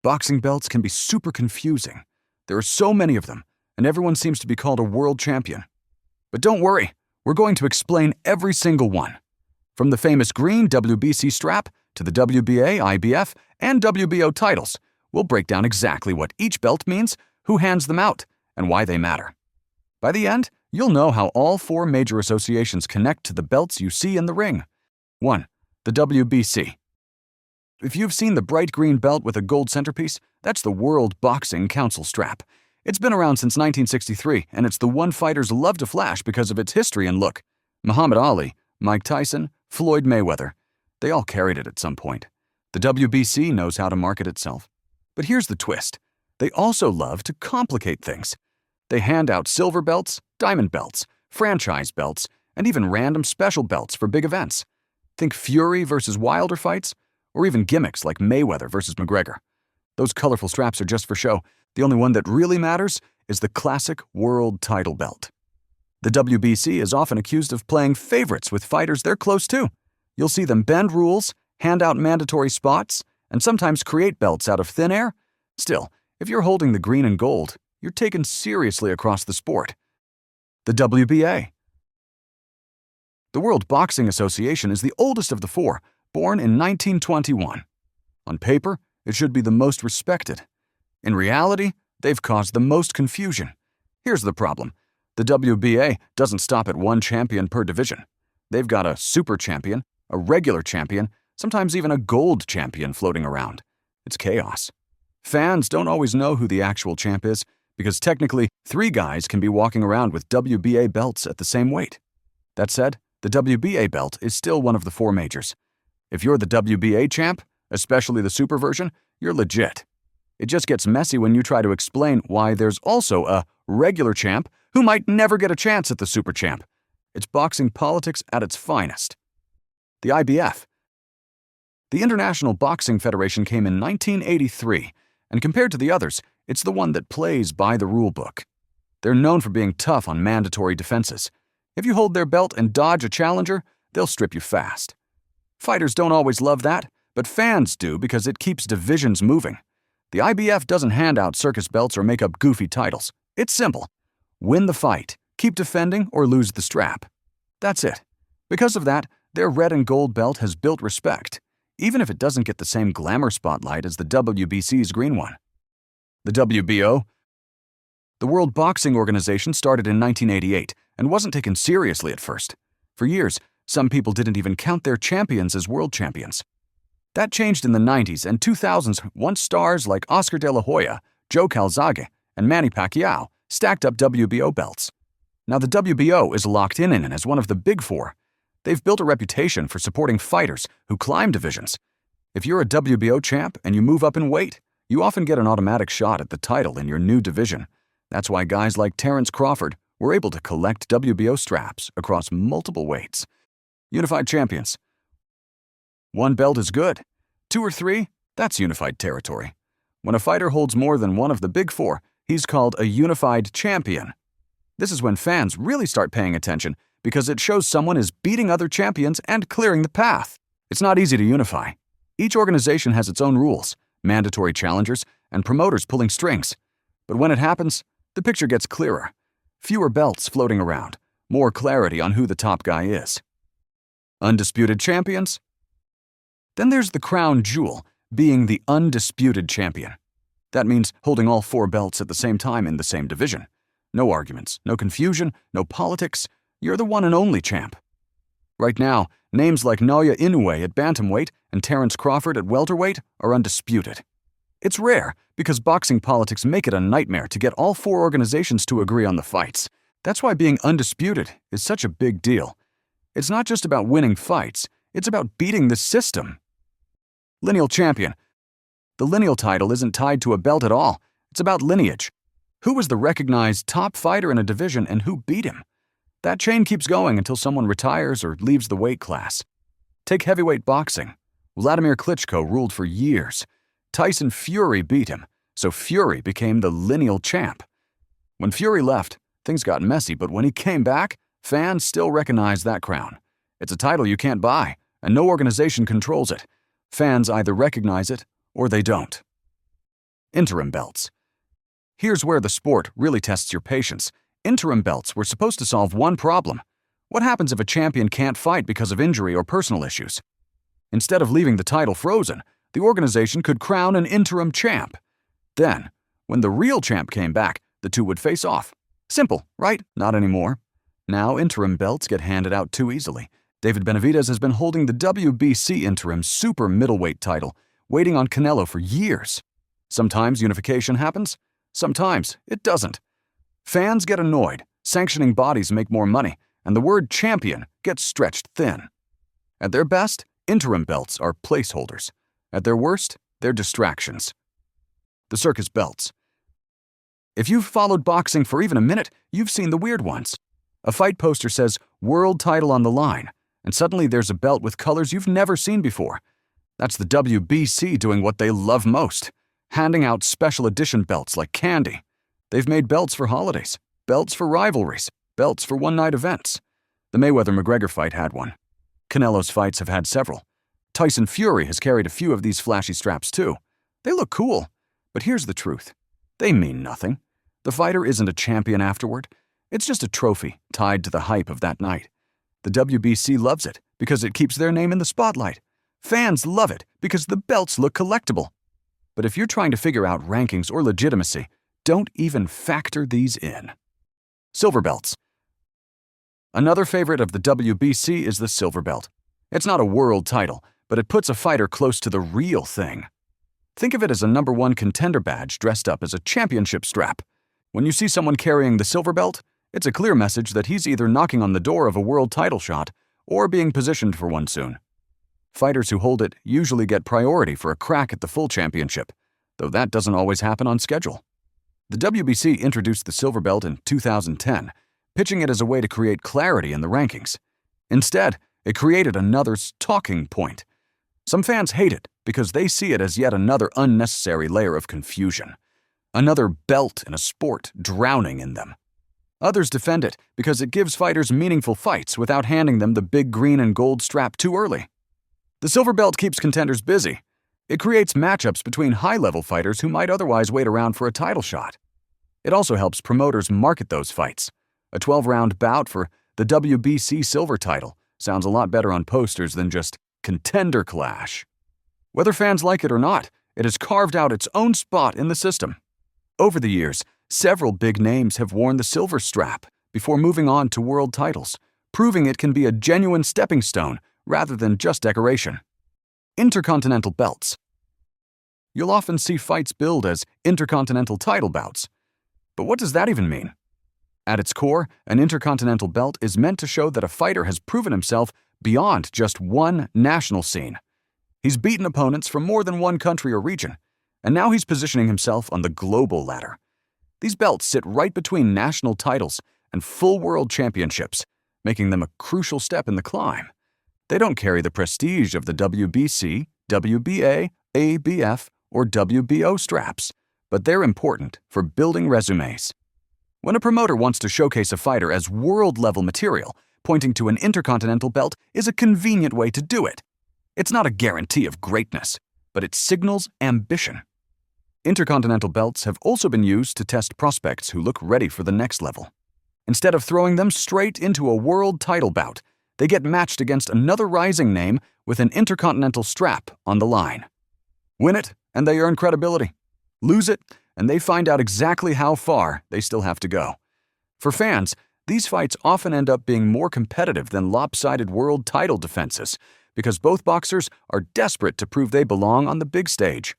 Boxing belts can be super confusing. There are so many of them, and everyone seems to be called a world champion. But don't worry, we're going to explain every single one. From the famous green WBC strap to the WBA, IBF, and WBO titles, we'll break down exactly what each belt means, who hands them out, and why they matter. By the end, you'll know how all four major associations connect to the belts you see in the ring. 1. The WBC. If you've seen the bright green belt with a gold centerpiece, that's the World Boxing Council strap. It's been around since 1963, and it's the one fighters love to flash because of its history and look. Muhammad Ali, Mike Tyson, Floyd Mayweather, they all carried it at some point. The WBC knows how to market itself. But here's the twist. They also love to complicate things. They hand out silver belts, diamond belts, franchise belts, and even random special belts for big events. Think Fury versus Wilder fights, or even gimmicks like Mayweather versus McGregor. Those colorful straps are just for show. The only one that really matters is the classic world title belt. The WBC is often accused of playing favorites with fighters they're close to. You'll see them bend rules, hand out mandatory spots, and sometimes create belts out of thin air. Still, if you're holding the green and gold, you're taken seriously across the sport. The WBA. The World Boxing Association is the oldest of the four, born in 1921. On paper, it should be the most respected. In reality, they've caused the most confusion. Here's the problem. The WBA doesn't stop at one champion per division. They've got a super champion, a regular champion, sometimes even a gold champion floating around. It's chaos. Fans don't always know who the actual champ is because technically 3 guys can be walking around with WBA belts at the same weight. That said, the WBA belt is still one of the 4 majors. If you're the WBA champ, especially the super version, you're legit. It just gets messy when you try to explain why there's also a regular champ who might never get a chance at the super champ. It's boxing politics at its finest. The IBF. The International Boxing Federation came in 1983, and compared to the others, it's the one that plays by the rule book. They're known for being tough on mandatory defenses. If you hold their belt and dodge a challenger, they'll strip you fast. Fighters don't always love that, but fans do because it keeps divisions moving. The IBF doesn't hand out circus belts or make up goofy titles. It's simple. Win the fight, keep defending, or lose the strap. That's it. Because of that, their red and gold belt has built respect, even if it doesn't get the same glamour spotlight as the WBC's green one. The WBO. The World Boxing Organization started in 1988 and wasn't taken seriously at first. For years, some people didn't even count their champions as world champions. That changed in the 90s and 2000s once stars like Oscar De La Hoya, Joe Calzaghe, and Manny Pacquiao stacked up WBO belts. Now the WBO is locked in as one of the big 4. They've built a reputation for supporting fighters who climb divisions. If you're a WBO champ and you move up in weight, you often get an automatic shot at the title in your new division. That's why guys like Terrence Crawford were able to collect WBO straps across multiple weights. Unified champions. 1 belt is good. 2 or 3, that's unified territory. When a fighter holds more than one of the big 4, he's called a unified champion. This is when fans really start paying attention because it shows someone is beating other champions and clearing the path. It's not easy to unify. Each organization has its own rules, mandatory challengers, and promoters pulling strings. But when it happens, the picture gets clearer. Fewer belts floating around, more clarity on who the top guy is. Undisputed champions. Then there's the crown jewel, being the undisputed champion. That means holding all 4 belts at the same time in the same division. No arguments, no confusion, no politics. You're the one and only champ. Right now, names like Naoya Inoue at bantamweight and Terrence Crawford at welterweight are undisputed. It's rare because boxing politics make it a nightmare to get all 4 organizations to agree on the fights. That's why being undisputed is such a big deal. It's not just about winning fights, it's about beating the system. Lineal champion. The lineal title isn't tied to a belt at all. It's about lineage. Who was the recognized top fighter in a division and who beat him? That chain keeps going until someone retires or leaves the weight class. Take heavyweight boxing. Vladimir Klitschko ruled for years. Tyson Fury beat him, so Fury became the lineal champ. When Fury left, things got messy, but when he came back, fans still recognize that crown. It's a title you can't buy, and no organization controls it. Fans either recognize it or they don't. Interim belts. Here's where the sport really tests your patience. Interim belts were supposed to solve one problem. What happens if a champion can't fight because of injury or personal issues? Instead of leaving the title frozen, the organization could crown an interim champ. Then, when the real champ came back, the two would face off. Simple, right? Not anymore. Now interim belts get handed out too easily. David Benavidez has been holding the WBC interim super middleweight title, waiting on Canelo for years. Sometimes unification happens, sometimes it doesn't. Fans get annoyed, sanctioning bodies make more money, and the word champion gets stretched thin. At their best, interim belts are placeholders. At their worst, they're distractions. The Circus belts. If you've followed boxing for even a minute, you've seen the weird ones. A fight poster says, "World title on the line," and suddenly there's a belt with colors you've never seen before. That's the WBC doing what they love most, handing out special edition belts like candy. They've made belts for holidays, belts for rivalries, belts for one-night events. The Mayweather-McGregor fight had one. Canelo's fights have had several. Tyson Fury has carried a few of these flashy straps too. They look cool, but here's the truth. They mean nothing. The fighter isn't a champion afterward. It's just a trophy tied to the hype of that night. The WBC loves it because it keeps their name in the spotlight. Fans love it because the belts look collectible. But if you're trying to figure out rankings or legitimacy, don't even factor these in. Silver belts. Another favorite of the WBC is the silver belt. It's not a world title, but it puts a fighter close to the real thing. Think of it as a #1 contender badge dressed up as a championship strap. When you see someone carrying the silver belt, it's a clear message that he's either knocking on the door of a world title shot or being positioned for one soon. Fighters who hold it usually get priority for a crack at the full championship, though that doesn't always happen on schedule. The WBC introduced the silver belt in 2010, pitching it as a way to create clarity in the rankings. Instead, it created another talking point. Some fans hate it because they see it as yet another unnecessary layer of confusion, another belt in a sport drowning in them. Others defend it because it gives fighters meaningful fights without handing them the big green and gold strap too early. The silver belt keeps contenders busy. It creates matchups between high-level fighters who might otherwise wait around for a title shot. It also helps promoters market those fights. A 12-round bout for the WBC silver title sounds a lot better on posters than just contender clash. Whether fans like it or not, it has carved out its own spot in the system. Over the years, several big names have worn the silver strap before moving on to world titles, proving it can be a genuine stepping stone rather than just decoration. Intercontinental belts. You'll often see fights billed as intercontinental title bouts. But what does that even mean? At its core, an intercontinental belt is meant to show that a fighter has proven himself beyond just one national scene. He's beaten opponents from more than one country or region, and now he's positioning himself on the global ladder. These belts sit right between national titles and full world championships, making them a crucial step in the climb. They don't carry the prestige of the WBC, WBA, ABF, or WBO straps, but they're important for building resumes. When a promoter wants to showcase a fighter as world-level material, pointing to an intercontinental belt is a convenient way to do it. It's not a guarantee of greatness, but it signals ambition. Intercontinental belts have also been used to test prospects who look ready for the next level. Instead of throwing them straight into a world title bout, they get matched against another rising name with an intercontinental strap on the line. Win it, and they earn credibility. Lose it, and they find out exactly how far they still have to go. For fans, these fights often end up being more competitive than lopsided world title defenses because both boxers are desperate to prove they belong on the big stage.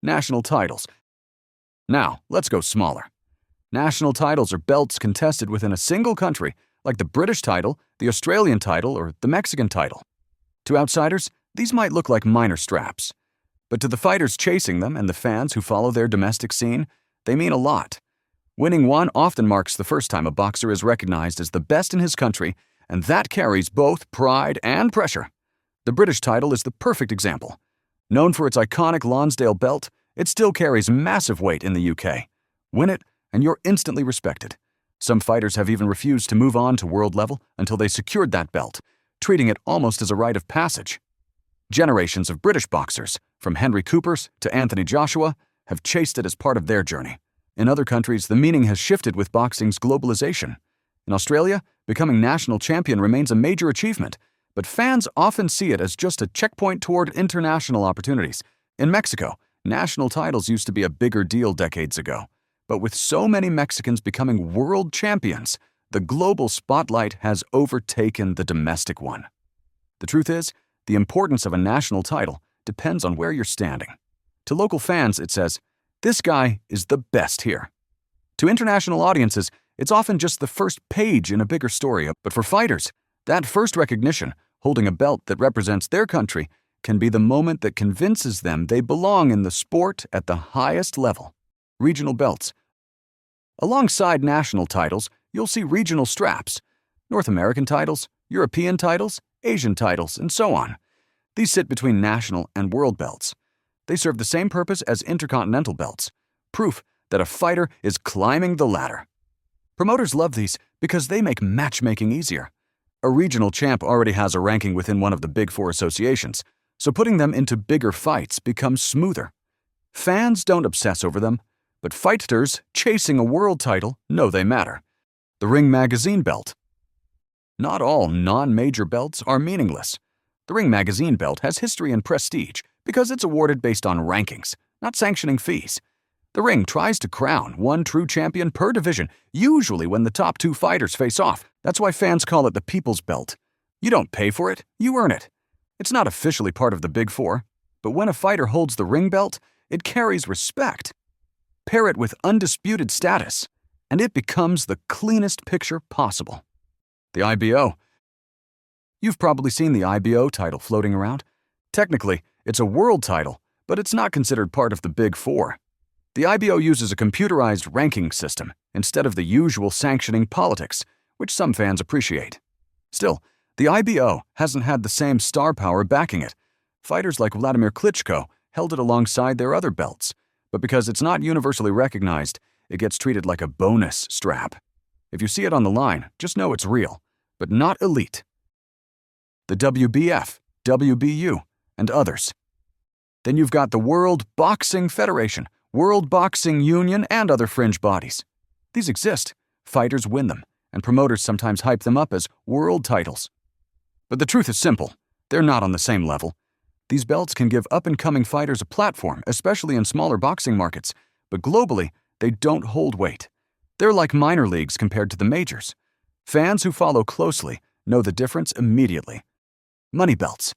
National titles. Now, let's go smaller. National titles are belts contested within a single country, like the British title, the Australian title, or the Mexican title. To outsiders, these might look like minor straps. But to the fighters chasing them and the fans who follow their domestic scene, they mean a lot. Winning one often marks the first time a boxer is recognized as the best in his country, and that carries both pride and pressure. The British title is the perfect example. Known for its iconic Lonsdale belt, it still carries massive weight in the UK. Win it, and you're instantly respected. Some fighters have even refused to move on to world level until they secured that belt, treating it almost as a rite of passage. Generations of British boxers, from Henry Coopers to Anthony Joshua, have chased it as part of their journey. In other countries, the meaning has shifted with boxing's globalization. In Australia, becoming national champion remains a major achievement, but fans often see it as just a checkpoint toward international opportunities. In Mexico, national titles used to be a bigger deal decades ago. But with so many Mexicans becoming world champions, the global spotlight has overtaken the domestic one. The truth is, the importance of a national title depends on where you're standing. To local fans, it says, "This guy is the best here." To international audiences, it's often just the first page in a bigger story. But for fighters, that first recognition, holding a belt that represents their country, can be the moment that convinces them they belong in the sport at the highest level. Regional belts. Alongside national titles, you'll see regional straps, North American titles, European titles, Asian titles, and so on. These sit between national and world belts. They serve the same purpose as Intercontinental belts, proof that a fighter is climbing the ladder. Promoters love these because they make matchmaking easier. A regional champ already has a ranking within one of the Big Four associations, so putting them into bigger fights becomes smoother. Fans don't obsess over them, but fighters chasing a world title know they matter. The Ring Magazine belt. Not all non-major belts are meaningless. The Ring Magazine belt has history and prestige because it's awarded based on rankings, not sanctioning fees. The Ring tries to crown one true champion per division, usually when the top two fighters face off. That's why fans call it the People's Belt. You don't pay for it, you earn it. It's not officially part of the Big Four, but when a fighter holds the Ring belt, it carries respect. Pair it with undisputed status, and it becomes the cleanest picture possible. The IBO. You've probably seen the IBO title floating around. Technically, it's a world title, but it's not considered part of the Big Four. The IBO uses a computerized ranking system instead of the usual sanctioning politics, which some fans appreciate. Still, the IBO hasn't had the same star power backing it. Fighters like Vladimir Klitschko held it alongside their other belts, but because it's not universally recognized, it gets treated like a bonus strap. If you see it on the line, just know it's real, but not elite. The WBF, WBU, and others. Then you've got the World Boxing Federation, World Boxing Union, and other fringe bodies. These exist, fighters win them, and promoters sometimes hype them up as world titles. But the truth is simple, they're not on the same level. These belts can give up-and-coming fighters a platform, especially in smaller boxing markets, but globally, they don't hold weight. They're like minor leagues compared to the majors. Fans who follow closely know the difference immediately. Money belts.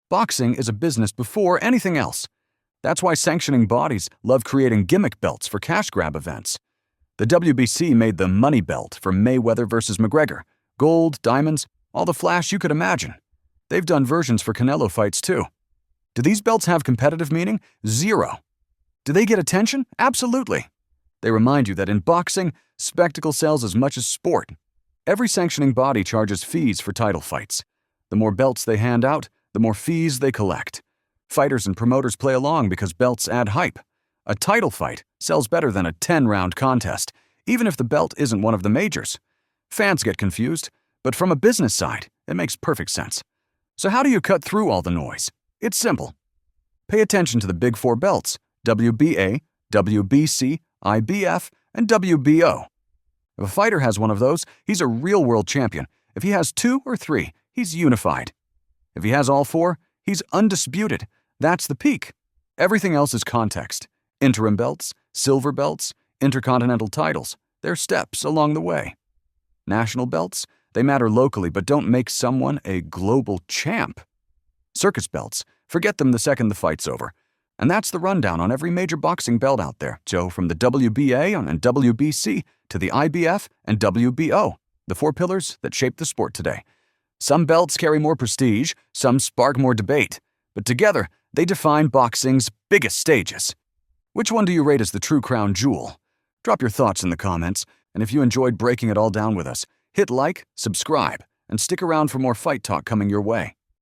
Boxing is a business before anything else. That's why sanctioning bodies love creating gimmick belts for cash grab events. The WBC made the money belt for Mayweather versus McGregor. Gold, diamonds, all the flash you could imagine. They've done versions for Canelo fights too. Do these belts have competitive meaning? Zero. Do they get attention? Absolutely. They remind you that in boxing, spectacle sells as much as sport. Every sanctioning body charges fees for title fights. The more belts they hand out, the more fees they collect. Fighters and promoters play along because belts add hype. A title fight sells better than a 10-round contest, even if the belt isn't one of the majors. Fans get confused, but from a business side, it makes perfect sense. So how do you cut through all the noise? It's simple. Pay attention to the Big Four belts, WBA, WBC, IBF, and WBO. If a fighter has one of those, he's a real world champion. If he has 2 or 3, he's unified. If he has all 4, he's undisputed. That's the peak. Everything else is context. Interim belts, silver belts, intercontinental titles. They're steps along the way. National belts, they matter locally but don't make someone a global champ. Circus belts, forget them the second the fight's over. And that's the rundown on every major boxing belt out there, Joe, from the WBA and WBC to the IBF and WBO, the 4 pillars that shape the sport today. Some belts carry more prestige, some spark more debate, but together they define boxing's biggest stages. Which one do you rate as the true crown jewel? Drop your thoughts in the comments, and if you enjoyed breaking it all down with us, hit like, subscribe, and stick around for more fight talk coming your way.